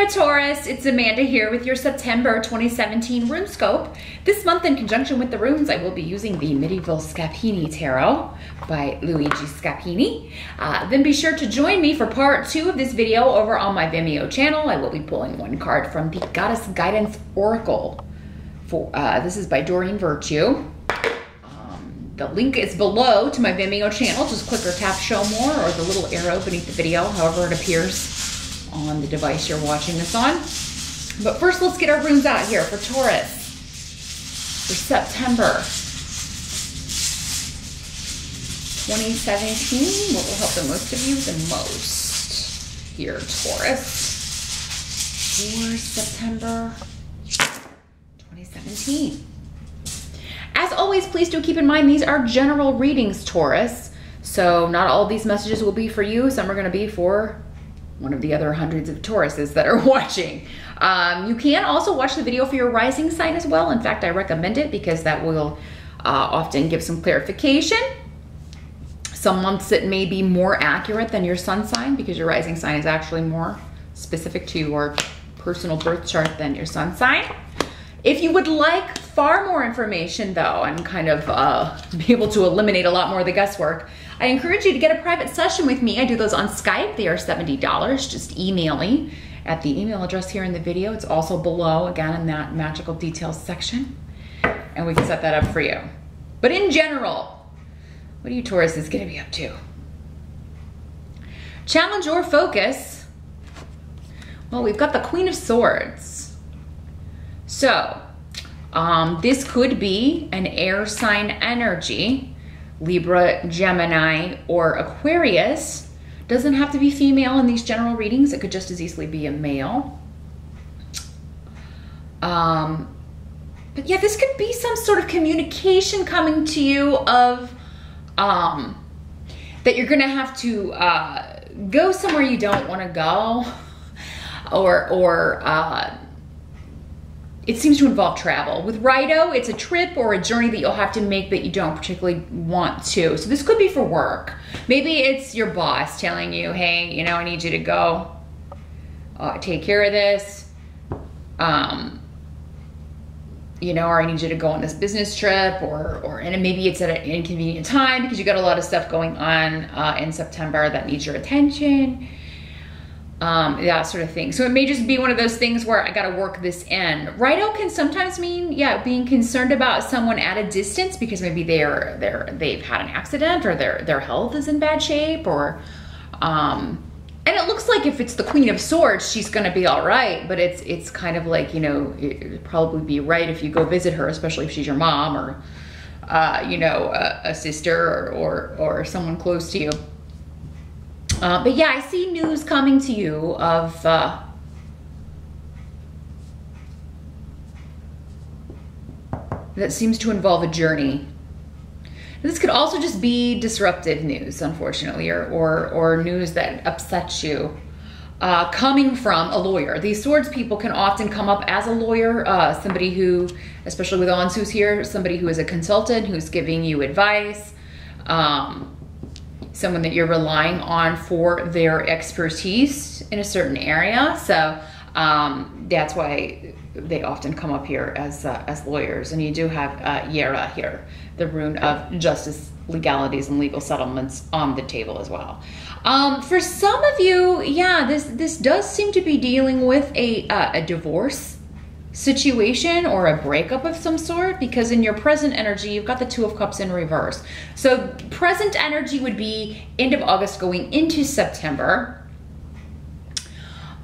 there, Taurus. It's Amanda here with your September 2017 RuneScope. This month, in conjunction with the runes, I will be using the Medieval Scapini Tarot by Luigi Scapini. Then be sure to join me for part 2 of this video over on my Vimeo channel. I will be pulling one card from the Goddess Guidance Oracle. This is by Doreen Virtue. The link is below to my Vimeo channel. Just click or tap show more or the little arrow beneath the video, however it appears on the device you're watching this on. But first, let's get our runes out here for Taurus for September 2017. What will help the most of you the most here, Taurus, for September 2017. As always, please do keep in mind these are general readings, Taurus. So not all of these messages will be for you. Some are going to be for one of the other hundreds of Tauruses that are watching. You can also watch the video for your rising sign as well. In fact, I recommend it because that will often give some clarification. Some months it may be more accurate than your sun sign because your rising sign is actually more specific to your personal birth chart than your sun sign. If you would like far more information though, and kind of be able to eliminate a lot more of the guesswork, I encourage you to get a private session with me. I do those on Skype. They are $70. Just email me at the email address here in the video. It's also below, again, in that magical details section. And we can set that up for you. But in general, what are you Tauruses going to be up to? Challenge or focus? Well, we've got the Queen of Swords. So, this could be an air sign energy, Libra, Gemini, or Aquarius. Doesn't have to be female in these general readings. It could just as easily be a male. But yeah, this could be some sort of communication coming to you of that you're gonna have to go somewhere you don't want to go, or it seems to involve travel. With Rido, it's a trip or a journey that you'll have to make that you don't particularly want to. So this could be for work. Maybe it's your boss telling you, hey, you know, I need you to go take care of this. You know, or I need you to go on this business trip, and maybe it's at an inconvenient time because you got a lot of stuff going on in September that needs your attention. That sort of thing. So it may just be one of those things where I got to work this in. Rido can sometimes mean, yeah, being concerned about someone at a distance because maybe they've had an accident or their health is in bad shape, or and it looks like if it's the Queen of Swords, she's going to be all right. But it's kind of like, you know, it'd probably be right if you go visit her, especially if she's your mom or you know, a sister or someone close to you. But yeah, I see news coming to you of that seems to involve a journey. This could also just be disruptive news, unfortunately, or news that upsets you, coming from a lawyer. These swords people can often come up as a lawyer, somebody who, especially with Onsu's here, somebody who is a consultant who's giving you advice, someone that you're relying on for their expertise in a certain area. So that's why they often come up here as lawyers. And you do have Yera here, the rune of justice, legalities, and legal settlements on the table as well. For some of you, yeah, this does seem to be dealing with a divorce situation or a breakup of some sort, because in your present energy you've got the Two of Cups in reverse. So present energy would be end of August going into September,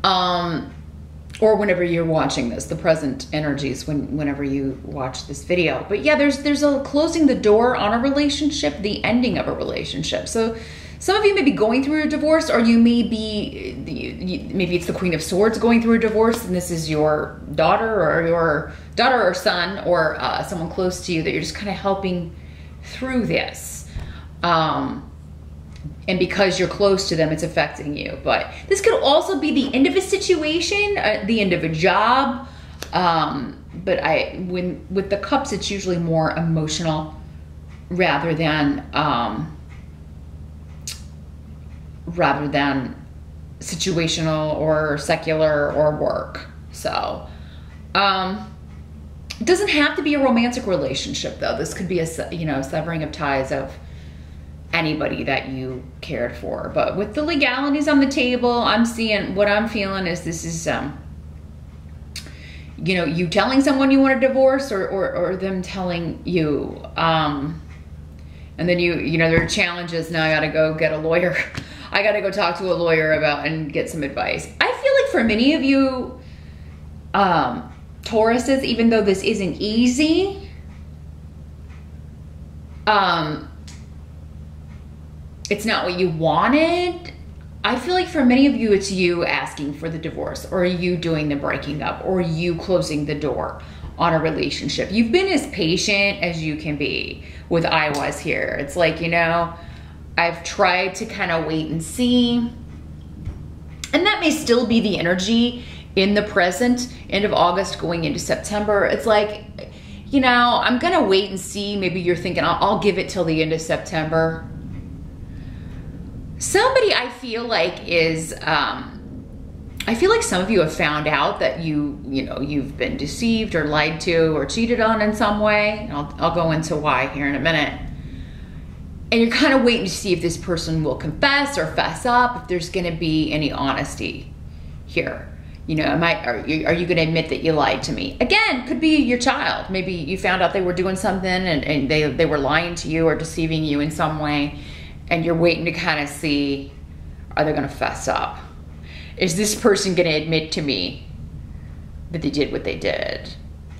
or whenever you're watching this, the present energies whenever you watch this video. But yeah, there's a closing the door on a relationship, the ending of a relationship. So some of you may be going through a divorce, or you may be, maybe it's the Queen of Swords going through a divorce, and this is your daughter or son or someone close to you that you're just kind of helping through this. And because you're close to them, it's affecting you. But this could also be the end of a situation, the end of a job. But with the cups, it's usually more emotional rather than situational or secular or work. So, it doesn't have to be a romantic relationship though. This could be a, you know, severing of ties of anybody that you cared for. But with the legalities on the table, I'm seeing, what I'm feeling is this is, you know, you telling someone you want a divorce, or them telling you, and then you know, there are challenges. Now I got to go get a lawyer. I got to go talk to a lawyer about and get some advice. I feel like for many of you, Tauruses, even though this isn't easy, it's not what you wanted. I feel like for many of you, it's you asking for the divorce, or you doing the breaking up, or you closing the door on a relationship. You've been as patient as you can be with I was here. It's like, you know, I've tried to kind of wait and see. And that may still be the energy in the present, end of August going into September. It's like, you know, I'm gonna wait and see. Maybe you're thinking, I'll give it till the end of September. Somebody I feel like is, I feel like some of you have found out that you know, you've been deceived or lied to or cheated on in some way. I'll go into why here in a minute. And you're kind of waiting to see if this person will confess or fess up, if there's gonna be any honesty here. You know, are you going to admit that you lied to me? Again, could be your child. Maybe you found out they were doing something and they were lying to you or deceiving you in some way, and you're waiting to kind of see, are they going to fess up? Is this person going to admit to me that they did what they did?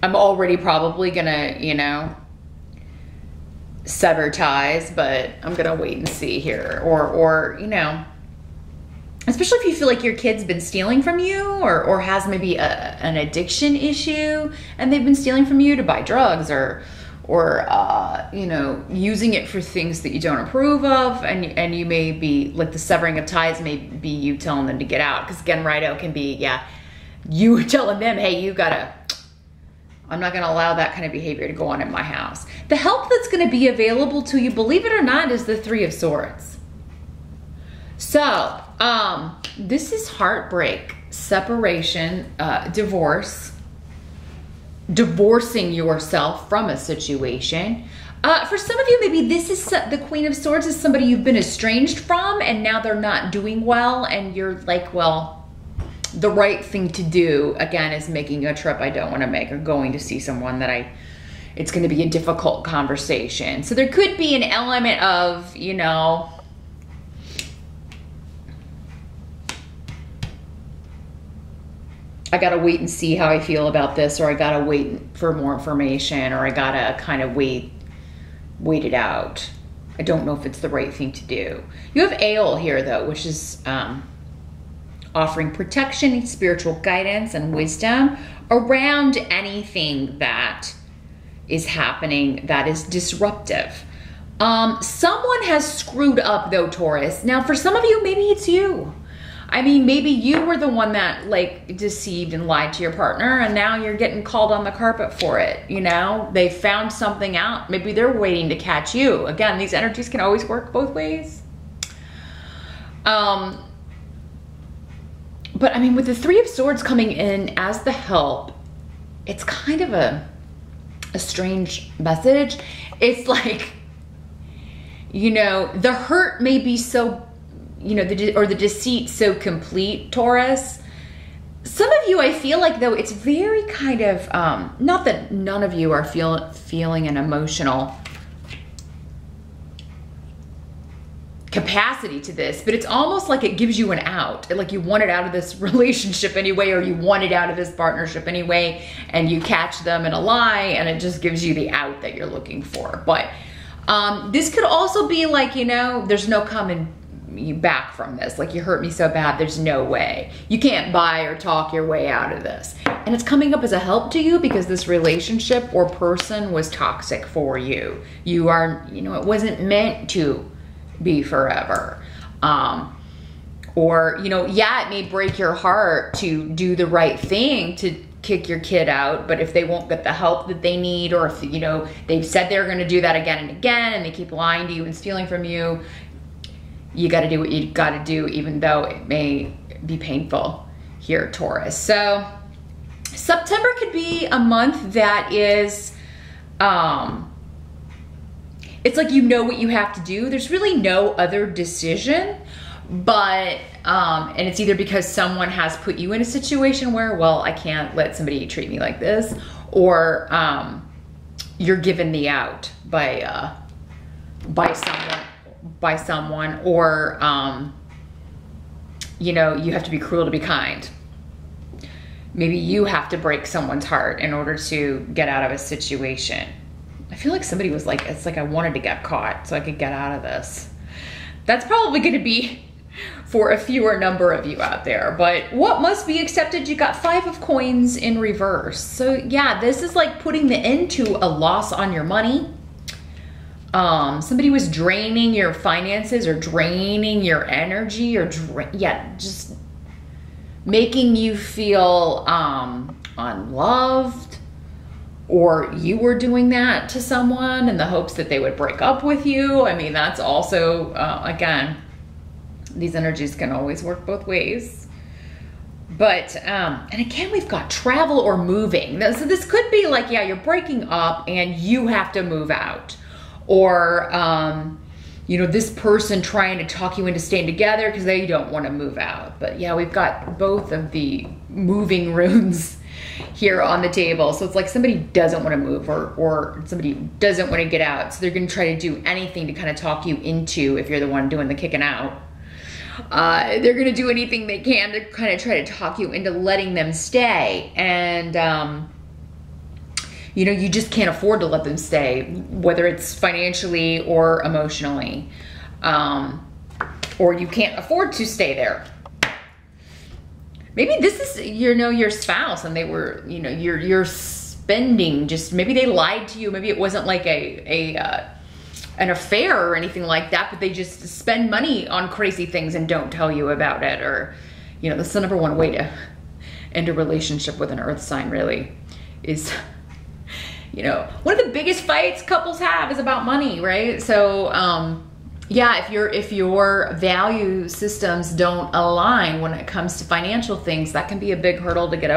I'm already probably going to, you know, sever ties, but I'm going to wait and see here. Or, you know, especially if you feel like your kid's been stealing from you, or has maybe an addiction issue and they've been stealing from you to buy drugs, or you know, using it for things that you don't approve of, and you may be like, the severing of ties may be you telling them to get out. Because again, Righto can be, yeah, you telling them, hey, I'm not going to allow that kind of behavior to go on in my house. The help that's going to be available to you, believe it or not, is the Three of Swords. So, this is heartbreak, separation, divorce, divorcing yourself from a situation. For some of you, maybe this is the Queen of Swords is somebody you've been estranged from, and now they're not doing well, and you're like, well, the right thing to do, again, is making a trip I don't want to make, or going to see someone that it's going to be a difficult conversation. So there could be an element of, you know, I gotta wait and see how I feel about this, or I gotta wait for more information, or I gotta kind of wait it out. I don't know if it's the right thing to do. You have Ale here though, which is offering protection, spiritual guidance, and wisdom around anything that is happening that is disruptive. Someone has screwed up though, Taurus. Now for some of you, maybe it's you. I mean, maybe you were the one that like deceived and lied to your partner, and now you're getting called on the carpet for it. You know, they found something out. Maybe they're waiting to catch you. Again, these energies can always work both ways. But I mean, with the Three of Swords coming in as the help, it's kind of a strange message. It's like, you know, the hurt may be so, you know, the deceit so complete, Taurus. Some of you, I feel like though, it's very kind of, not that none of you are feeling an emotional capacity to this, but it's almost like it gives you an out. Like you wanted out of this relationship anyway, or you wanted out of this partnership anyway, and you catch them in a lie, and it just gives you the out that you're looking for. But this could also be like, you know, there's no coming you back from this. Like, you hurt me so bad, there's no way. You can't buy or talk your way out of this. And it's coming up as a help to you because this relationship or person was toxic for you. You are, you know, it wasn't meant to be forever. Or, you know, yeah, it may break your heart to do the right thing to kick your kid out, but if they won't get the help that they need, or if, you know, they've said they're going to do that again and again, and they keep lying to you and stealing from you, you got to do what you got to do, even though it may be painful here, Taurus. So September could be a month that is, it's like you know what you have to do. There's really no other decision, but, and it's either because someone has put you in a situation where, well, I can't let somebody treat me like this, or you're given the out by someone, or you know, you have to be cruel to be kind. Maybe you have to break someone's heart in order to get out of a situation. I feel like somebody was like, it's like I wanted to get caught so I could get out of this. That's probably going to be for a fewer number of you out there. But what must be accepted? You got 5 of coins in reverse. So yeah, this is like putting the end to a loss on your money. Somebody was draining your finances or draining your energy, or just making you feel unloved, or you were doing that to someone in the hopes that they would break up with you. I mean, that's also, again, these energies can always work both ways. But, and again, we've got travel or moving. So this could be like, yeah, you're breaking up and you have to move out. Or, you know, this person trying to talk you into staying together because they don't want to move out. But yeah, we've got both of the moving runes here on the table. So it's like somebody doesn't want to move, or somebody doesn't want to get out. So they're going to try to do anything to kind of talk you into, if you're the one doing the kicking out. They're going to do anything they can to kind of try to talk you into letting them stay. And, you know, you just can't afford to let them stay, whether it's financially or emotionally, or you can't afford to stay there. Maybe this is, you know, your spouse, and they were, you know, you're spending, just maybe they lied to you. Maybe it wasn't like an affair or anything like that, but they just spend money on crazy things and don't tell you about it. Or, you know, that's the number one way to end a relationship with an earth sign, really, is, you know, one of the biggest fights couples have is about money, right? So, yeah, if your value systems don't align when it comes to financial things, that can be a big hurdle to get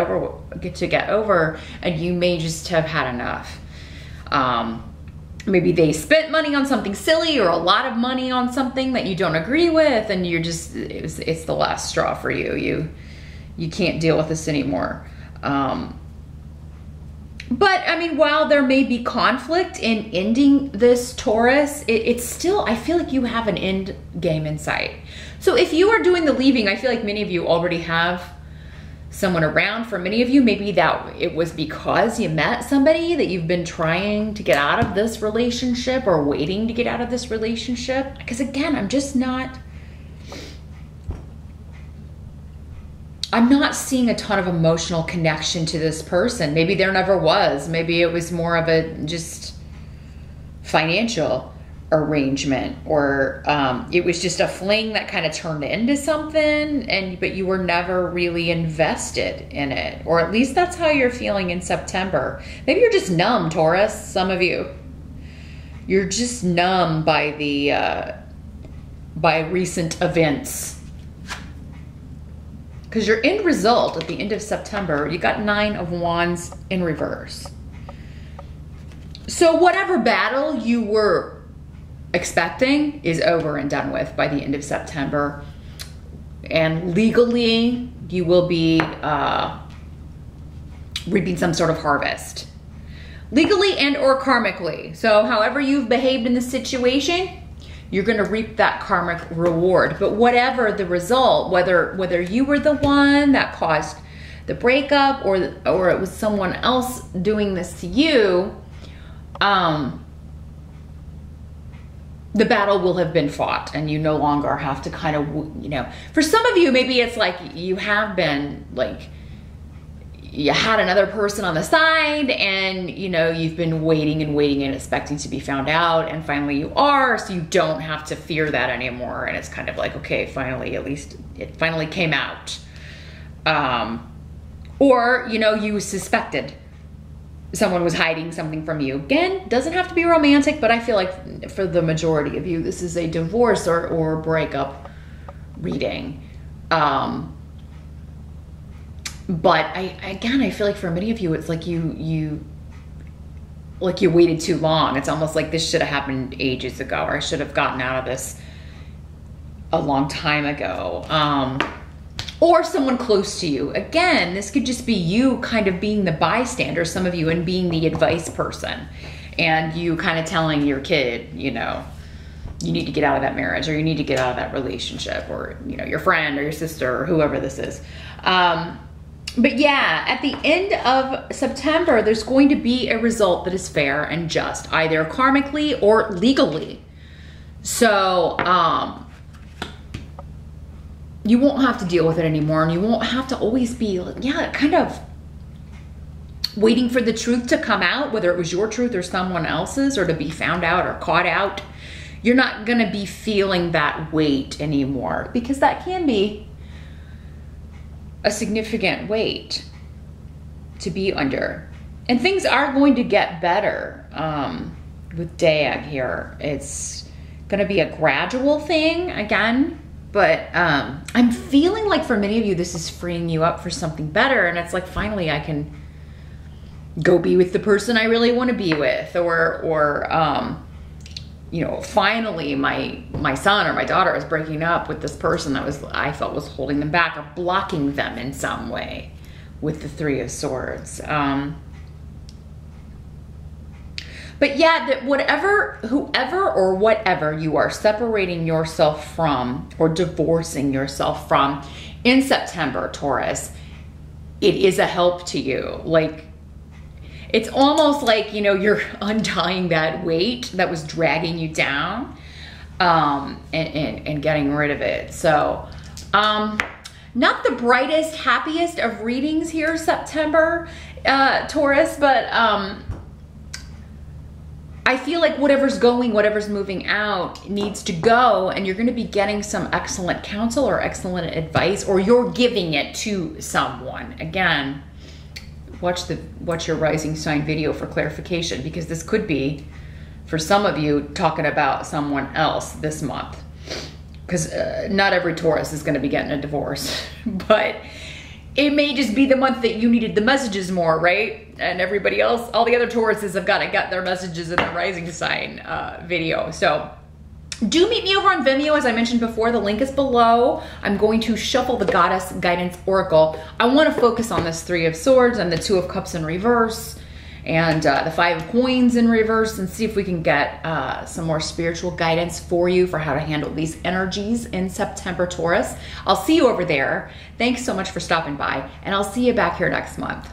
over, and you may just have had enough. Maybe they spent money on something silly, or a lot of money on something that you don't agree with, and you're just, it's the last straw for you. You can't deal with this anymore. But I mean, while there may be conflict in ending this, Taurus, it's still, I feel like you have an end game in sight. So if you are doing the leaving, I feel like many of you already have someone around. For many of you, maybe that it was because you met somebody that you've been trying to get out of this relationship, or waiting to get out of this relationship. Because again, I'm not seeing a ton of emotional connection to this person. Maybe there never was. Maybe it was more of a just financial arrangement, or it was just a fling that kind of turned into something, but you were never really invested in it. Or at least that's how you're feeling in September. Maybe you're just numb, Taurus, some of you. You're just numb by by recent events. Because your end result at the end of September, you got 9 of Wands in reverse. So whatever battle you were expecting is over and done with by the end of September. And legally, you will be reaping some sort of harvest. Legally and or karmically. So however you've behaved in this situation, you're going to reap that karmic reward. But whatever the result, whether you were the one that caused the breakup, or it was someone else doing this to you, the battle will have been fought, and you no longer have to kind of, you know, for some of you, maybe it's like you have been like, you had another person on the side, and you know, you've been waiting and expecting to be found out, and finally you are, so you don't have to fear that anymore. And it's kind of like, okay, finally, at least it finally came out. Or, you know, you suspected someone was hiding something from you. Again, doesn't have to be romantic, but I feel like for the majority of you, this is a divorce or breakup reading. But again, I feel like for many of you, it's like you waited too long. It's almost like this should have happened ages ago, or I should have gotten out of this a long time ago. Or someone close to you. Again, this could just be you kind of being the bystander, some of you, and being the advice person. And you kind of telling your kid, you know, you need to get out of that marriage, or you need to get out of that relationship, or, you know, your friend or your sister or whoever this is. But yeah, at the end of September, there's going to be a result that is fair and just, either karmically or legally. So, you won't have to deal with it anymore, and you won't have to always be, yeah, kind of waiting for the truth to come out, whether it was your truth or someone else's, or to be found out or caught out. You're not gonna be feeling that weight anymore, because that can be a significant weight to be under. And things are going to get better with Dag here. It's gonna be a gradual thing again, but I'm feeling like for many of you, this is freeing you up for something better. And it's like, finally I can go be with the person I really want to be with, or you know, finally my son or my daughter is breaking up with this person that I felt was holding them back or blocking them in some way with the Three of Swords. But yeah, that whoever or whatever you are separating yourself from or divorcing yourself from in September, Taurus, it is a help to you. Like, it's almost like, you know, you're untying that weight that was dragging you down, and getting rid of it. So, not the brightest, happiest of readings here, September, Taurus, but I feel like whatever's going, whatever's moving out needs to go, and you're going to be getting some excellent counsel or excellent advice, or you're giving it to someone. Again, watch your rising sign video for clarification, because this could be, for some of you, talking about someone else this month, because not every Taurus is going to be getting a divorce, but it may just be the month that you needed the messages more, right? And everybody else, all the other Tauruses have got their messages in the rising sign video. So do meet me over on Vimeo, as I mentioned before. The link is below. I'm going to shuffle the Goddess Guidance Oracle. I want to focus on this Three of Swords and the Two of Cups in reverse, and the Five of Coins in reverse, and see if we can get some more spiritual guidance for you for how to handle these energies in September, Taurus. I'll see you over there. Thanks so much for stopping by, and I'll see you back here next month.